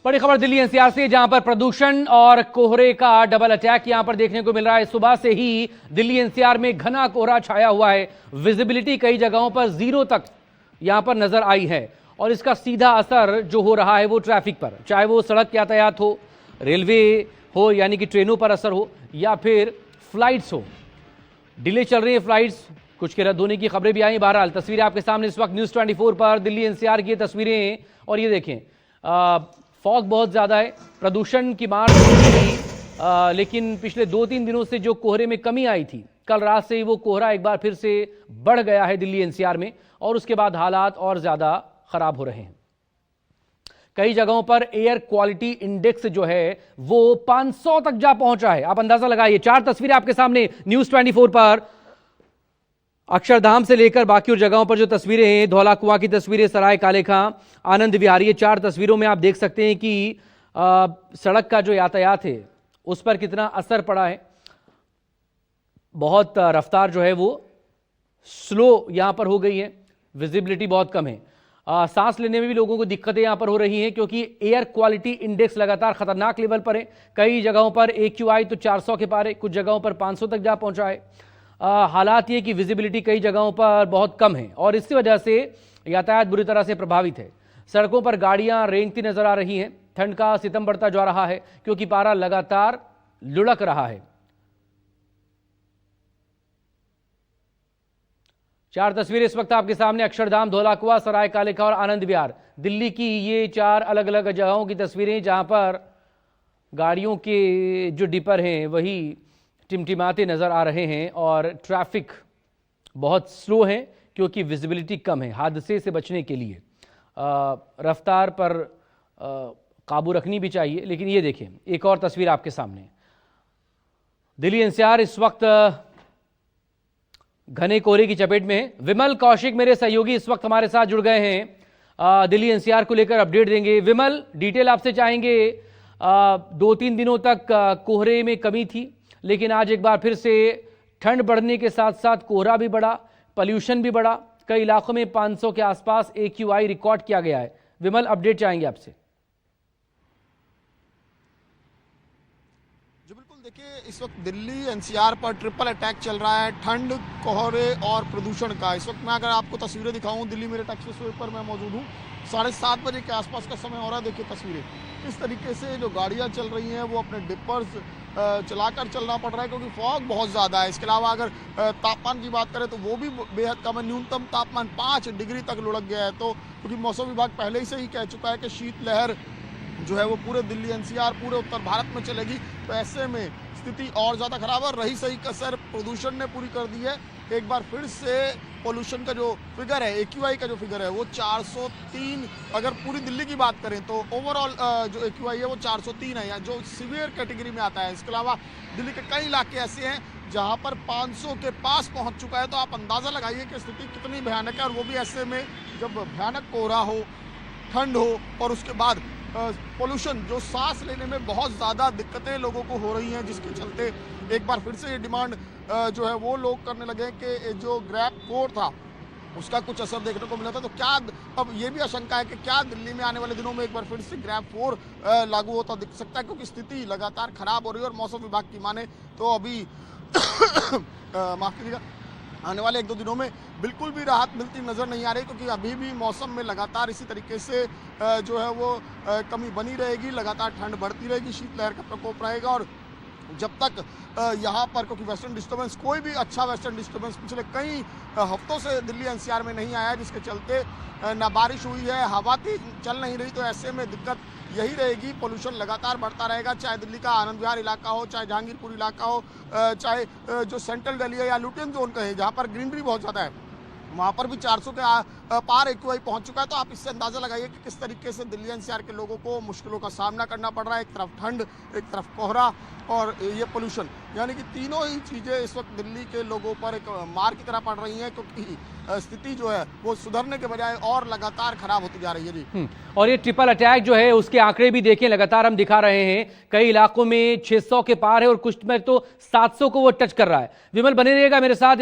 बड़ी खबर दिल्ली एनसीआर से, जहां पर प्रदूषण और कोहरे का डबल अटैक यहां पर देखने को मिल रहा है। सुबह से ही दिल्ली एनसीआर में घना कोहरा छाया हुआ है। विजिबिलिटी कई जगहों पर 0 तक यहां पर नजर आई है और इसका सीधा असर जो हो रहा है वो ट्रैफिक पर, चाहे वो सड़क यातायात हो, रेलवे हो यानी कि ट्रेनों पर असर हो या फिर फ्लाइट्स हो। डिले चल रही है फ्लाइट्स, कुछ के रद्द होने की खबरें भी आई। बहरहाल तस्वीरें आपके सामने इस वक्त न्यूज़ 24 पर दिल्ली एनसीआर की तस्वीरें, और ये देखें फॉग बहुत ज़्यादा है, प्रदूषण की मार नहीं, लेकिन पिछले 2-3 दिनों से जो कोहरे में कमी आई थी, कल रात से ही वो कोहरा एक बार फिर से बढ़ गया है दिल्ली एनसीआर में और उसके बाद हालात और ज़्यादा खराब हो रहे हैं। कई जगहों पर एयर क्वालिटी इंडेक्स जो है वो 500 तक जा पहुंचा है। आप अंदाजा लगाइए। 4 तस्वीरें आपके सामने न्यूज़ 24 पर, अक्षरधाम से लेकर बाकी और जगहों पर जो तस्वीरें हैं, धौला कुआं की तस्वीरें, सराय काले खां, आनंद विहार, ये 4 तस्वीरों में आप देख सकते हैं कि सड़क का जो यातायात है उस पर कितना असर पड़ा है। बहुत रफ्तार जो है वो स्लो यहां पर हो गई है, विजिबिलिटी बहुत कम है। सांस लेने में भी लोगों को दिक्कतें यहां पर हो रही हैं क्योंकि एयर क्वालिटी इंडेक्स लगातार खतरनाक लेवल पर है। कई जगहों पर AQI तो 400 के पार है, कुछ जगहों पर 500 तक जा पहुंचा है। हालात ये कि विजिबिलिटी कई जगहों पर बहुत कम है और इसकी वजह से यातायात बुरी तरह से प्रभावित है। सड़कों पर गाड़ियां रेंगती नजर आ रही हैं। ठंड का सितम बढ़ता जा रहा है क्योंकि पारा लगातार लुढ़क रहा है। 4 तस्वीरें इस वक्त आपके सामने, अक्षरधाम, धौला कुआं, सराय काले खां और आनंद विहार, दिल्ली की ये 4 अलग अलग जगहों की तस्वीरें जहां पर गाड़ियों के जो डिपर हैं वही टिमटिमाते नजर आ रहे हैं और ट्रैफिक बहुत स्लो है क्योंकि विजिबिलिटी कम है। हादसे से बचने के लिए रफ्तार पर काबू रखनी भी चाहिए। लेकिन ये देखें, एक और तस्वीर आपके सामने, दिल्ली एनसीआर इस वक्त घने कोहरे की चपेट में है। विमल कौशिक मेरे सहयोगी इस वक्त हमारे साथ जुड़ गए हैं, दिल्ली एनसीआर को लेकर अपडेट देंगे। विमल, डिटेल आपसे चाहेंगे। 2-3 दिनों तक कोहरे में कमी थी, लेकिन आज एक बार फिर से ठंड बढ़ने के साथ साथ कोहरा भी बढ़ा, पॉल्यूशन भी बढ़ा। कई इलाकों में 500 के आसपास AQI रिकॉर्ड किया गया है। विमल, अपडेट चाहेंगे आपसे। जी बिल्कुल, देखिए इस वक्त दिल्ली एनसीआर पर ट्रिपल अटैक चल रहा है, ठंड, कोहरे और प्रदूषण का। इस वक्त मैं अगर आपको तस्वीरें दिखाऊं, दिल्ली मेरठ एक्सप्रेसवे पर मैं मौजूद हूं। 7:30 बजे के आसपास का समय हो रहा है। देखिए तस्वीरें, किस तरीके से जो गाड़ियां चल रही हैं वो अपने डिपर्स चलाकर चलना पड़ रहा है क्योंकि फॉग बहुत ज़्यादा है। इसके अलावा अगर तापमान की बात करें तो वो भी बेहद कम है। न्यूनतम तापमान 5 डिग्री तक लुढ़क गया है। तो क्योंकि मौसम विभाग पहले ही से ही कह चुका है कि शीतलहर जो है वो पूरे दिल्ली एनसीआर, पूरे उत्तर भारत में चलेगी, तो ऐसे में स्थिति और ज़्यादा खराब है। रही सही कसर प्रदूषण ने पूरी कर दी है। एक बार फिर से पोल्यूशन का जो फिगर है, AQI का जो फिगर है वो 403, अगर पूरी दिल्ली की बात करें तो ओवरऑल जो AQI है वो 403 है, या जो सीवियर कैटेगरी में आता है। इसके अलावा दिल्ली के कई इलाके ऐसे हैं जहां पर 500 के पास पहुंच चुका है। तो आप अंदाज़ा लगाइए कि स्थिति कितनी भयानक है, और वो भी ऐसे में जब भयानक कोहरा हो, ठंड हो और उसके बाद पोल्यूशन, जो सांस लेने में बहुत ज़्यादा दिक्कतें लोगों को हो रही हैं, जिसके चलते एक बार फिर से ये डिमांड जो है वो लोग करने लगे हैं कि जो ग्रैब 4 था उसका कुछ असर देखने को मिला था। तो क्या अब ये भी आशंका है कि क्या दिल्ली में आने वाले दिनों में एक बार फिर से ग्रैब 4 लागू होता दिख सकता है, क्योंकि स्थिति लगातार खराब हो रही है। और मौसम विभाग की माने तो अभी माफ कीजिएगा, आने वाले 1-2 दिनों में बिल्कुल भी राहत मिलती नज़र नहीं आ रही, क्योंकि अभी भी मौसम में लगातार इसी तरीके से जो है वो कमी बनी रहेगी। लगातार ठंड बढ़ती रहेगी, शीतलहर का प्रकोप रहेगा। और जब तक यहाँ पर, क्योंकि वेस्टर्न डिस्टर्बेंस, कोई भी अच्छा वेस्टर्न डिस्टर्बेंस पिछले कई हफ्तों से दिल्ली एनसीआर में नहीं आया, जिसके चलते ना बारिश हुई है, हवा चल नहीं रही, तो ऐसे में दिक्कत यही रहेगी। पोल्यूशन लगातार बढ़ता रहेगा, चाहे दिल्ली का आनंद विहार इलाका हो, चाहे जहांगीरपुर इलाका हो, चाहे जो सेंट्रल दिल्ली है या लुटियन जोन का है जहाँ पर ग्रीनरी बहुत ज़्यादा है, वहाँ पर भी 400 के पार AQI पहुँच चुका है। तो आप इससे अंदाज़ा लगाइए कि किस तरीके से दिल्ली एनसीआर के लोगों को मुश्किलों का सामना करना पड़ रहा है। एक तरफ ठंड, एक तरफ कोहरा और ये पोल्यूशन, यानी कि तीनों ही चीज़ें इस वक्त दिल्ली के लोगों पर एक मार की तरह पड़ रही हैं, क्योंकि स्थिति जो है वो सुधरने के बजाय और लगातार खराब होती जा रही है। जी, और ये ट्रिपल अटैक जो है उसके आंकड़े भी देखें, लगातार हम दिखा रहे हैं। कई इलाकों में 600 के पार है और कुछ में तो 700 को वो टच कर रहा है। विमल, बने रहिएगा मेरे साथ।